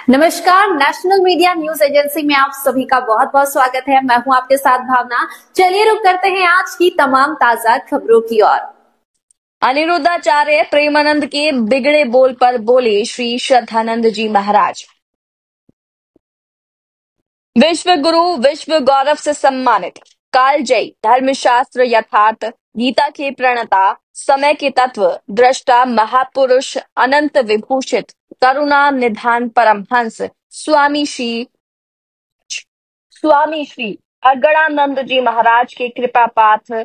नमस्कार, national media news agency में आप सभी का बहुत बहुत स्वागत है। मैं हूं आपके साथ भावना। चलिए रुक करते हैं आज की तमाम ताजा खबरों की ओर। अनिरुद्धाचार्य प्रेमानंद के बिगड़े बोल पर बोले श्री श्रद्धानंद जी महाराज। विश्व गुरु विश्व गौरव से सम्मानित कालजयी धर्मशास्त्र यथार्थ गीता के प्रणेता समय के तत्व दृष्टा महापुरुष अनंत विभूषित करुणा निधान परमहंस स्वामी श्री अगणानंद जी महाराज के कृपा पात्र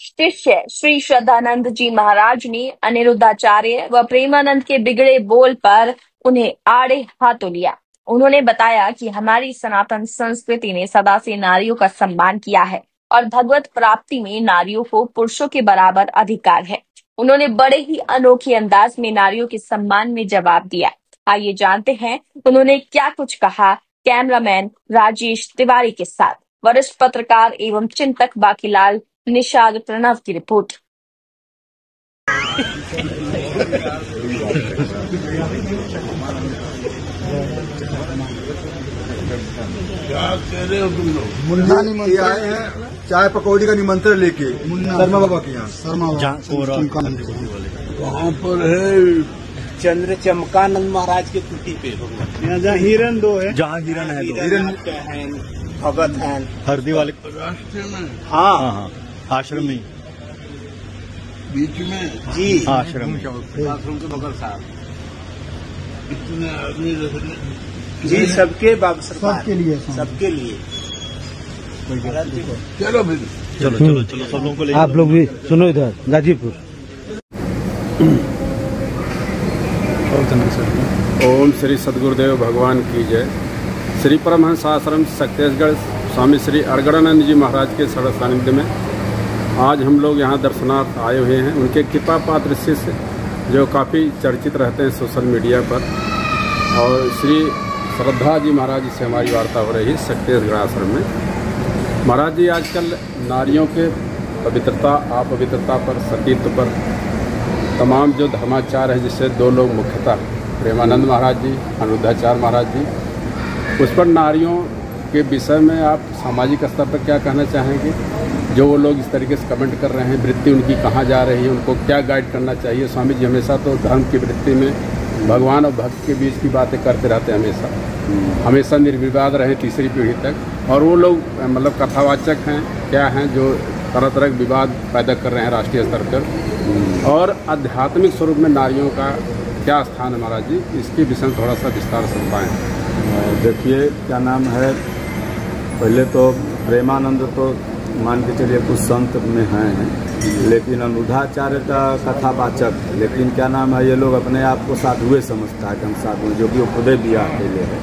शिष्य श्री श्रद्धानंद जी महाराज ने अनिरुद्धाचार्य व प्रेमानंद के बिगड़े बोल पर उन्हें आड़े हाथों लिया। उन्होंने बताया कि हमारी सनातन संस्कृति ने सदा से नारियों का सम्मान किया है और भगवत प्राप्ति में नारियों को पुरुषों के बराबर अधिकार है। उन्होंने बड़े ही अनोखे अंदाज में नारियों के सम्मान में जवाब दिया। आइए जानते हैं उन्होंने क्या कुछ कहा। कैमरामैन राजेश तिवारी के साथ वरिष्ठ पत्रकार एवं चिंतक बाकीलाल निषाद प्रणव की रिपोर्ट। क्या कह रहे हो तुम लोग? मुन्ना आए हैं चाय पकौड़ी का निमंत्रण लेके शर्मा बाबा के यहाँ। वहाँ पर है चंद्र चमकानंद महाराज के कुटी पे जहाँ हिरन दो है, जहाँ हिरन है, हिरन भगत है हरदी वाले रास्ते में। हाँ आश्रम में बीच में जी आश्रम के बगल साहब इतने आदमी जी सबके बाबू सबके लिए चलो फिर चलो सब लोगों को ले आप लोग भी सुनो इधर गाजीपुर। ओम श्री सदगुरुदेव भगवान की जय। श्री परमहंस आश्रम छत्तीसगढ़ स्वामी श्री अगणानंद जी महाराज के सड़क सानिध्य में आज हम लोग यहाँ दर्शनार्थ आए हुए हैं। उनके कृपा पात्र शिष्य जो काफ़ी चर्चित रहते हैं सोशल मीडिया पर, और श्री श्रद्धा जी महाराज से हमारी वार्ता हो रही है छत्तीसगढ़ आश्रम में। महाराज जी आजकल नारियों के पवित्रता अपवित्रता पर, सतीत्व पर तमाम जो धर्माचार है, जिससे दो लोग मुख्यतः प्रेमानंद महाराज जी, अनिरुद्धाचार्य महाराज जी, उस पर नारियों के विषय में आप सामाजिक स्तर पर क्या कहना चाहेंगे? जो वो लोग इस तरीके से कमेंट कर रहे हैं, वृत्ति उनकी कहाँ जा रही है, उनको क्या गाइड करना चाहिए? स्वामी जी हमेशा तो धर्म की वृत्ति में भगवान और भक्त के बीच की बातें करते रहते हैं, हमेशा निर्विवाद रहे तीसरी पीढ़ी तक। और वो लोग मतलब कथावाचक हैं क्या हैं जो तरह तरह के विवाद पैदा कर रहे हैं राष्ट्रीय स्तर पर। और आध्यात्मिक स्वरूप में नारियों का क्या स्थान है महाराज जी? इसके विषय में थोड़ा सा विस्तार से बताएं। देखिए क्या नाम है, पहले तो प्रेमानंद तो मान के चलिए कुछ संत में हैं, लेकिन अनिरुद्धाचार्य का कथावाचक, लेकिन क्या नाम है ये लोग अपने आप को साधुए समझता है कि हम साधु, जो कि वो खुदे भी अकेले है।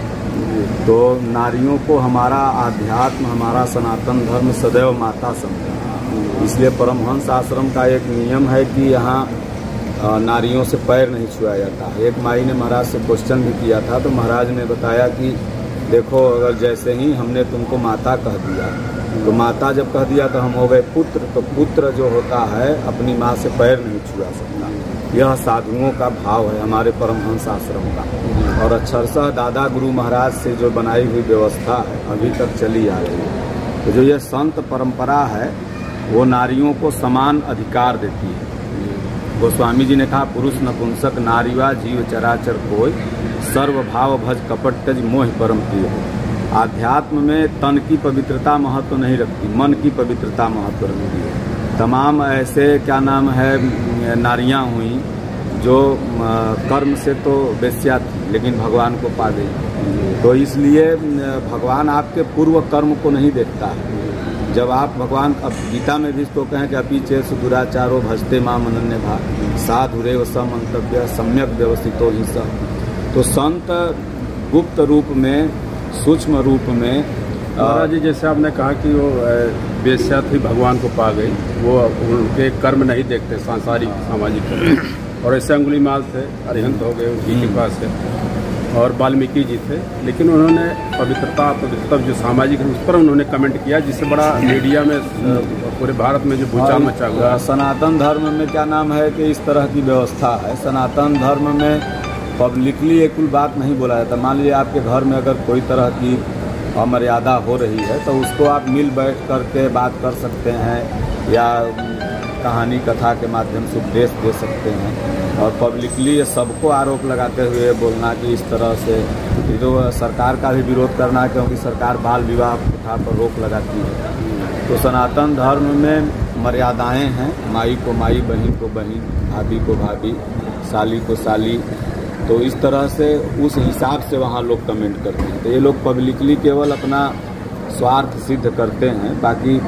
तो नारियों को हमारा आध्यात्म, हमारा सनातन धर्म सदैव माता समझा। इसलिए परमहंस आश्रम का एक नियम है कि यहाँ नारियों से पैर नहीं छुआ जाता। एक माई ने महाराज से क्वेश्चन भी किया था, तो महाराज ने बताया कि देखो, अगर जैसे ही हमने तुमको माता कह दिया, तो माता जब कह दिया तो हम हो गए पुत्र, तो पुत्र जो होता है अपनी माँ से पैर नहीं छुआ सकता। यह साधुओं का भाव है हमारे परमहंस आश्रम का। और अक्षरशः दादा गुरु महाराज से जो बनाई हुई व्यवस्था है अभी तक चली आ रही है। तो जो ये संत परंपरा है वो नारियों को समान अधिकार देती है। गोस्वामी जी ने कहा, पुरुष नपुंसक नारीवा जीव चराचर कोई, सर्व भाव भज कपट तज मोह परम प्रिय हो। आध्यात्म में तन की पवित्रता महत्व नहीं रखती, मन की पवित्रता महत्व रखती है। तमाम ऐसे क्या नाम है नारियां हुई जो कर्म से तो वेश्या थी लेकिन भगवान को पा गई। तो इसलिए भगवान आपके पूर्व कर्म को नहीं देखता है। जब आप भगवान, अब गीता में भी तो कहें कि अपीचे सुदुराचारो भजते माम अनन्य भाव साधुरेव समंतव्य सम्यक व्यवस्थितो ही स। तो संत गुप्त रूप में, सूक्ष्म रूप में, महाराज जी जैसे आपने कहा कि वो वेश्या थी भगवान को पा गई, वो उनके कर्म नहीं देखते, सांसारिक सामाजिक कर्म। और ऐसे अंगुलीमाल थे, अरिहंत हो गए उनकी कृपा से, और वाल्मीकि जी थे, लेकिन उन्होंने पवित्रता जो सामाजिक है उस पर उन्होंने कमेंट किया, जिससे बड़ा मीडिया में पूरे भारत में जो भूचाल मचा हुआ। सनातन धर्म में क्या नाम है कि इस तरह की व्यवस्था है। सनातन धर्म में पब्लिकली एक कुल बात नहीं बोला जाता। मान लीजिए आपके घर में अगर कोई तरह की अमर्यादा हो रही है तो उसको आप मिल बैठ करके बात कर सकते हैं या कहानी कथा के माध्यम से उपदेश दे सकते हैं। और पब्लिकली ये सबको आरोप लगाते हुए बोलना कि इस तरह से ये तो सरकार का भी विरोध करना है, क्योंकि सरकार बाल विवाह प्रथा पर रोक लगाती है। तो सनातन धर्म में मर्यादाएं हैं, माई को माई, बहन को बहन, भाभी को भाभी, साली को साली। तो इस तरह से उस हिसाब से वहाँ लोग कमेंट करते हैं। तो ये लोग पब्लिकली केवल अपना स्वार्थ सिद्ध करते हैं, बाकी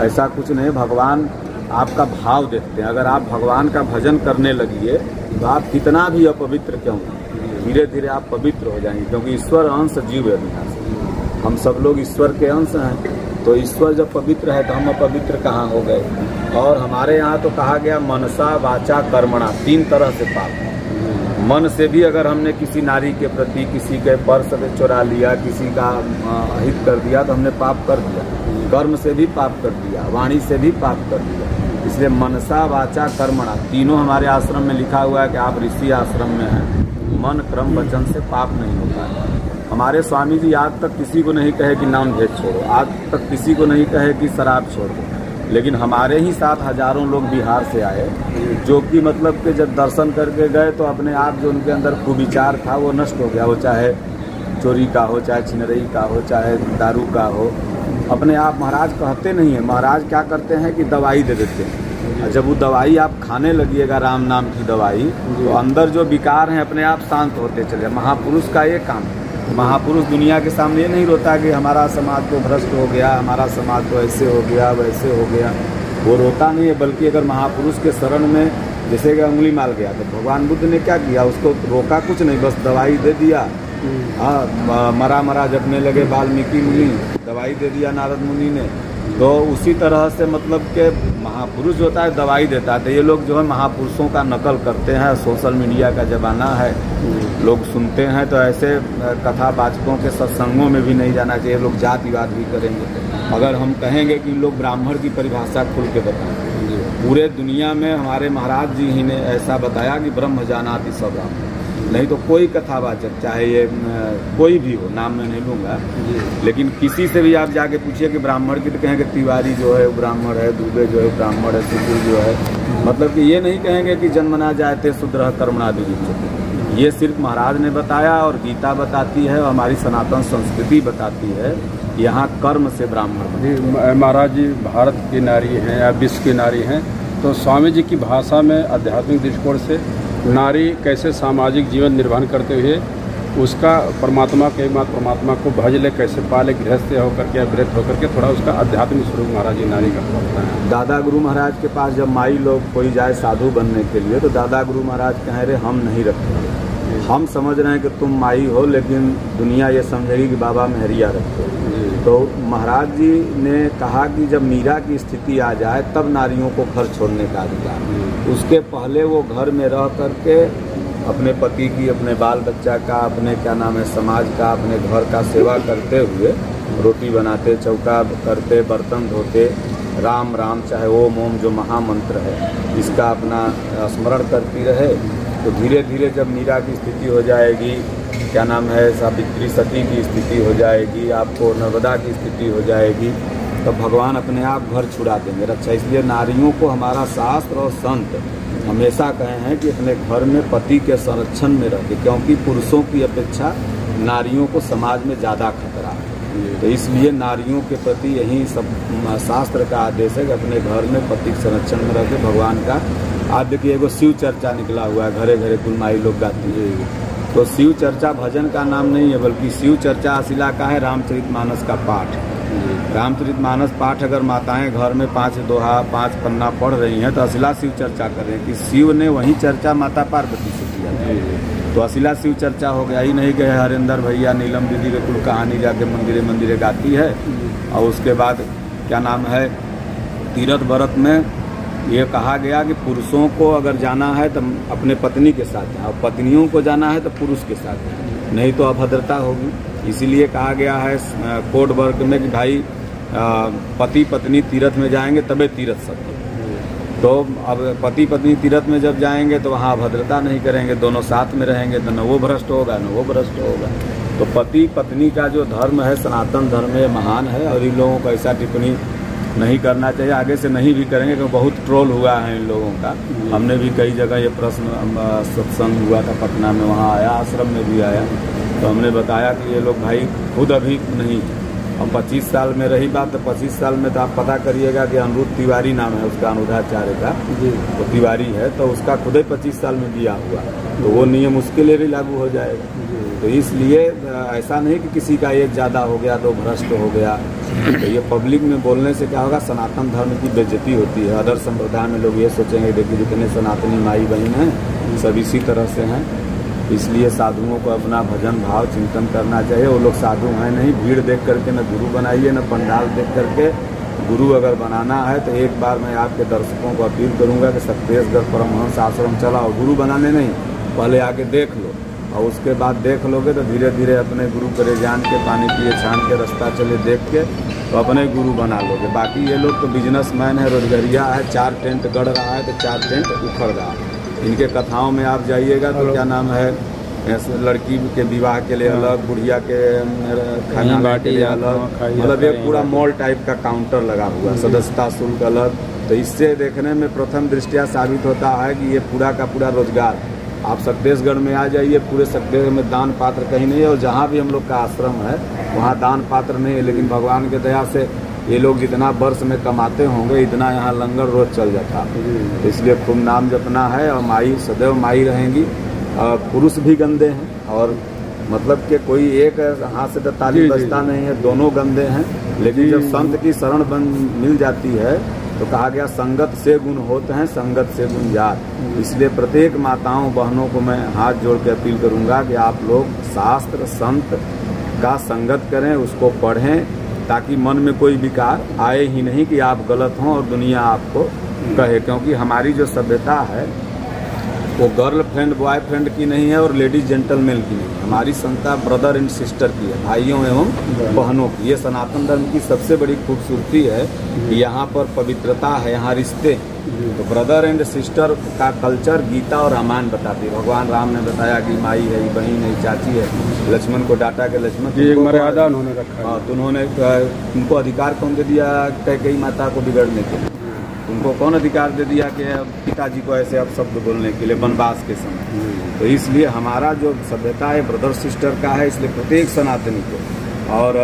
ऐसा कुछ नहीं। भगवान आपका भाव देखते हैं। अगर आप भगवान का भजन करने लगिए तो आप कितना भी अपवित्र क्यों, धीरे धीरे आप पवित्र हो जाएंगे, क्योंकि ईश्वर अंश जीव है अविनाशी। हम सब लोग ईश्वर के अंश हैं, तो ईश्वर जब पवित्र है तो हम अपवित्र कहाँ हो गए। और हमारे यहाँ तो कहा गया मनसा वाचा कर्मणा, 3 तरह से पाप। मन से भी अगर हमने किसी नारी के प्रति किसी के पर्स चुरा लिया, किसी का हित कर दिया तो हमने पाप कर दिया। कर्म से भी पाप कर दिया, वाणी से भी पाप कर दिया। इसलिए मनसा वाचा कर्मणा तीनों हमारे आश्रम में लिखा हुआ है कि आप ऋषि आश्रम में हैं, मन क्रम वचन से पाप नहीं होता है। हमारे स्वामी जी आज तक किसी को नहीं कहे कि नॉन वेज छोड़ो, आज तक किसी को नहीं कहे कि शराब छोड़ दो। लेकिन हमारे ही साथ हजारों लोग बिहार से आए, जो कि मतलब कि जब दर्शन करके गए तो अपने आप जो उनके अंदर कुविचार था वो नष्ट हो गया। वो चाहे चोरी का हो, चाहे छिनरई का हो, चाहे दारू का हो, अपने आप महाराज कहते नहीं है। महाराज क्या करते हैं कि दवाई दे देते हैं। जब वो दवाई आप खाने लगिएगा, राम नाम की दवाई, तो अंदर जो विकार हैं अपने आप शांत होते चले। महापुरुष का ये काम है। महापुरुष दुनिया के सामने ये नहीं रोता कि हमारा समाज तो भ्रष्ट हो गया, हमारा समाज तो ऐसे हो गया, वैसे हो गया। वो रोता नहीं है, बल्कि अगर महापुरुष के शरण में जैसे कि अंगुली माल गया तो भगवान बुद्ध ने क्या किया, उसको रोका कुछ नहीं, बस दवाई दे दिया। हाँ, मरा मरा जपने लगे वाल्मीकि मुनि, दवाई दे दिया नारद मुनि ने। तो उसी तरह से मतलब कि महापुरुष जो होता है दवाई देता है। तो ये लोग जो है महापुरुषों का नकल करते हैं। सोशल मीडिया का ज़माना है, लोग सुनते हैं, तो ऐसे कथावाचकों के सत्संगों में भी नहीं जाना चाहिए। लोग जातिवाद भी करेंगे। अगर हम कहेंगे कि लोग ब्राह्मण की परिभाषा खुल के बताएं, पूरे दुनिया में हमारे महाराज जी ही ने ऐसा बताया कि ब्रह्म जानाति स ब्राह्मण। नहीं तो कोई कथावाचक, चाहे ये कोई भी हो, नाम मैं नहीं लूँगा, लेकिन किसी से भी आप जाके पूछिए कि ब्राह्मण की, तो कहेंगे तिवारी जो है वो ब्राह्मण है, दुबे जो है ब्राह्मण है, सुकुल जो है, मतलब कि ये नहीं कहेंगे कि जन्मना जायते शूद्रः कर्मणादि विच्यते। ये सिर्फ महाराज ने बताया और गीता बताती है और हमारी सनातन संस्कृति बताती है, यहाँ कर्म से ब्राह्मण। महाराज जी भारत की नारी हैं या विश्व की नारी हैं, तो स्वामी जी की भाषा में आध्यात्मिक दृष्टिकोण से नारी कैसे सामाजिक जीवन निर्वहन करते हुए उसका परमात्मा के एकमात्र परमात्मा को भज ले, कैसे पाले, गृहस्थ होकर के, व्रत होकर के, थोड़ा उसका आध्यात्मिक स्वरूप महाराज जी नारी का बताते हैं। दादा गुरु महाराज के पास जब माई लोग कोई जाए साधु बनने के लिए, तो दादा गुरु महाराज कह रहे हम नहीं रखते। हम समझ रहे हैं कि तुम माई हो, लेकिन दुनिया ये समझेगी कि बाबा मेहरिया रखते हो। तो महाराज जी ने कहा कि जब मीरा की स्थिति आ जाए तब नारियों को घर छोड़ने का अधिकार। उसके पहले वो घर में रह करके अपने पति की, अपने बाल बच्चा का, अपने क्या नाम है समाज का, अपने घर का सेवा करते हुए रोटी बनाते, चौका करते, बर्तन धोते, राम राम चाहे ओम ओम जो महामंत्र है इसका अपना स्मरण करती रहे। तो धीरे धीरे जब मीरा की स्थिति हो जाएगी, क्या नाम है सावित्री सती की स्थिति हो जाएगी, आपको नर्मदा की स्थिति हो जाएगी, तब भगवान अपने आप घर छुड़ा देंगे रक्षा। इसलिए नारियों को हमारा शास्त्र और संत हमेशा कहे हैं कि अपने घर में पति के संरक्षण में रहते, क्योंकि पुरुषों की अपेक्षा नारियों को समाज में ज़्यादा खतरा है। तो इसलिए नारियों के प्रति यही सब शास्त्र का आदेश है कि अपने घर में पति के संरक्षण में रहते। भगवान का आज देखिए एगो शिव चर्चा निकला हुआ है, घरे घरे कुलमाई लोग गाती है। तो शिव चर्चा भजन का नाम नहीं है, बल्कि शिव चर्चा अशिला का है रामचरितमानस का पाठ। रामचरितमानस पाठ अगर माताएं घर में 5 दोहा 5 पन्ना पढ़ रही हैं तो अशिला शिव चर्चा कर रहे हैं कि शिव ने वही चर्चा माता पार्वती से किया। तो अशिला शिव चर्चा हो गया ही नहीं कि हरिंदर भैया नीलम दीदी के कुल कहानी जाके मंदिरे मंदिरे गाती है। और उसके बाद क्या नाम है तीरथ व्रत में ये कहा गया कि पुरुषों को अगर जाना है तो अपने पत्नी के साथ जाए और पत्नियों को जाना है तो पुरुष के साथ जाए, नहीं तो अभद्रता होगी। इसीलिए कहा गया है कोड वर्क में कि भाई पति पत्नी तीर्थ में जाएंगे तबे तीर्थ सत्य। तो अब पति पत्नी तीर्थ में जब जाएंगे तो वहाँ अभद्रता नहीं करेंगे, दोनों साथ में रहेंगे, तो न वो भ्रष्ट होगा न वो भ्रष्ट होगा। तो पति पत्नी का जो धर्म है, सनातन धर्म है, महान है, और इन लोगों को ऐसा टिप्पणी नहीं करना चाहिए, आगे से नहीं भी करेंगे, क्योंकि बहुत ट्रोल हुआ है इन लोगों का। हमने भी कई जगह ये प्रश्न सत्संग हुआ था पटना में, वहाँ आया, आश्रम में भी आया, तो हमने बताया कि ये लोग भाई खुद अभी नहीं, हम 25 साल में रही बात, तो 25 साल में तो आप पता करिएगा कि अनिरुद्ध तिवारी नाम है उसका, अनुराधाचार्य का, तो तिवारी है, तो उसका खुद ही 25 साल में दिया हुआ, तो वो नियम उसके लिए भी लागू हो जाएगा। तो इसलिए ऐसा नहीं कि किसी का एक ज़्यादा हो गया तो भ्रष्ट हो गया, तो ये पब्लिक में बोलने से क्या होगा, सनातन धर्म की बेइज्जती होती है। अदर संप्रदाय में लोग ये सोचेंगे देखिए जितने सनातनी माई बहन हैं सब इसी तरह से हैं, इसलिए साधुओं को अपना भजन भाव चिंतन करना चाहिए। वो लोग साधु हैं नहीं, भीड़ देख करके न गुरु बनाइए, न पंडाल देख करके गुरु अगर बनाना है तो एक बार मैं आपके दर्शकों को अपील करूंगा कि सक्तेशगढ़ परमहंस आश्रम चलाओ, गुरु बनाने नहीं, पहले आके देख लो, और उसके बाद देख लोगे तो धीरे धीरे अपने गुरु करे जान के, पानी पिए छान के, रास्ता चले देख के, तो अपने गुरु बना लोगे। बाकी ये लोग तो बिजनेसमैन है, रोजगारिया है, 4 टेंट गढ़ रहा है तो 4 टेंट उखड़ रहा है। इनके कथाओं में आप जाइएगा तो क्या नाम है, लड़की के विवाह के लिए अलग, बुढ़िया के खाना के लिए अलग, मतलब एक पूरा मॉल टाइप का काउंटर लगा हुआ, सदस्यता शुल्क अलग। तो इससे देखने में प्रथम दृष्टया साबित होता है कि ये पूरा का पूरा रोजगार। आप सक्तेशगढ़ में आ जाइए, पूरे सक्तेशगढ़ में दान पात्र कहीं नहीं है, और जहाँ भी हम लोग का आश्रम है वहाँ दान पात्र नहीं है, लेकिन भगवान के दया से ये लोग जितना वर्ष में कमाते होंगे इतना यहाँ लंगर रोज चल जाता। इसलिए खूब नाम जपना है, और माई सदैव माई रहेंगी। पुरुष भी गंदे हैं, और मतलब कि कोई एक हाथ से तो ताली बजता नहीं है, दोनों गंदे हैं, लेकिन जब संत की शरण मिल जाती है तो कहा गया संगत से गुण होते हैं, संगत से गुण जात। इसलिए प्रत्येक माताओं बहनों को मैं हाथ जोड़ के अपील करूंगा कि आप लोग शास्त्र संत का संगत करें, उसको पढ़ें, ताकि मन में कोई विकार आए ही नहीं कि आप गलत हों और दुनिया आपको कहे। क्योंकि हमारी जो सभ्यता है वो गर्लफ्रेंड बॉयफ्रेंड की नहीं है और लेडीज जेंटलमैन की नहीं, हमारी संस्था ब्रदर एंड सिस्टर की है, भाइयों एवं बहनों की। ये सनातन धर्म की सबसे बड़ी खूबसूरती है कि यहाँ पर पवित्रता है, यहाँ रिश्ते। तो ब्रदर एंड सिस्टर का कल्चर गीता और रामायण बताती है। भगवान राम ने बताया कि माई है, बहन है, चाची है, लक्ष्मण को डांटा के लक्ष्मण एक मर्यादा उन्होंने रखा। हाँ, तो उन्होंने उनको अधिकार कौन दे दिया कैकेयी माता को बिगड़ने के लिए? उनको कौन अधिकार दे दिया कि पिताजी को ऐसे अब शब्द बोलने के लिए वनवास के समय? तो इसलिए हमारा जो सभ्यता है ब्रदर सिस्टर का है, इसलिए प्रत्येक सनातनी को और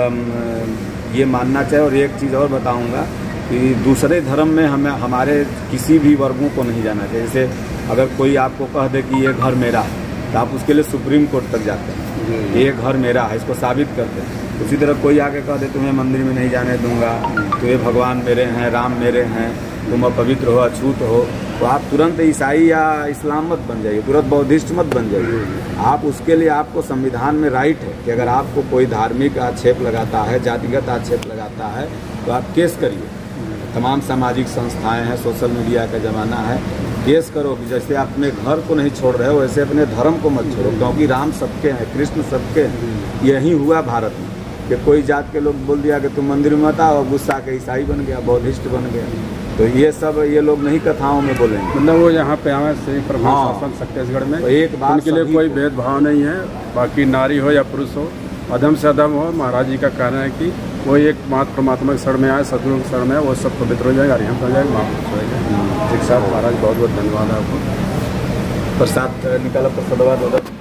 ये मानना चाहिए। और एक चीज़ और बताऊंगा कि दूसरे धर्म में हमें हमारे किसी भी वर्गों को नहीं जाना चाहिए। जैसे अगर कोई आपको कह दे कि ये घर मेरा है तो आप उसके लिए सुप्रीम कोर्ट तक जाते हैं, ये घर मेरा है, इसको साबित करते हैं। उसी तरह कोई आके कह दे तुम्हें मंदिर में नहीं जाने दूंगा, तो ये भगवान मेरे हैं, राम मेरे हैं, तुम अपवित्र हो, अछूत हो, तो आप तुरंत ईसाई या इस्लाम मत बन जाइए, तुरंत बौद्धिस्ट मत बन जाइए। आप उसके लिए आपको संविधान में राइट है कि अगर आपको कोई धार्मिक आक्षेप लगाता है, जातिगत आक्षेप लगाता है तो आप केस करिए। तमाम सामाजिक संस्थाएं हैं, सोशल मीडिया का ज़माना है, केस करो। जैसे आप अपने घर को नहीं छोड़ रहे हो वैसे अपने धर्म को मत छोड़ो, क्योंकि राम सबके हैं, कृष्ण सबके हैं। यही हुआ भारत में कि कोई जात के लोग बोल दिया कि तुम मंदिर में मत आओ, गुस्सा के ईसाई बन गया, बौद्धिस्ट बन गया। तो ये सब ये लोग नहीं कथाओं में बोलेंगे, मतलब वो यहाँ पे आए श्री परमहंस आश्रम छत्तीसगढ़ में, तो एक बात उनके लिए कोई भेदभाव नहीं है। बाकी नारी हो या पुरुष हो, अधम से अधम हो, महाराज जी का कहना है कि वो एक मात्र परमात्मा के शरण में आए, सदगुरु के शरण में आए, वो सब पवित्र हो जाएगा, अरिहंत हो जाएगा, महापुरुष हो जाएगा। ठीक साहब, महाराज बहुत बहुत धन्यवाद आपको। प्रसाद निकाला, प्रसाद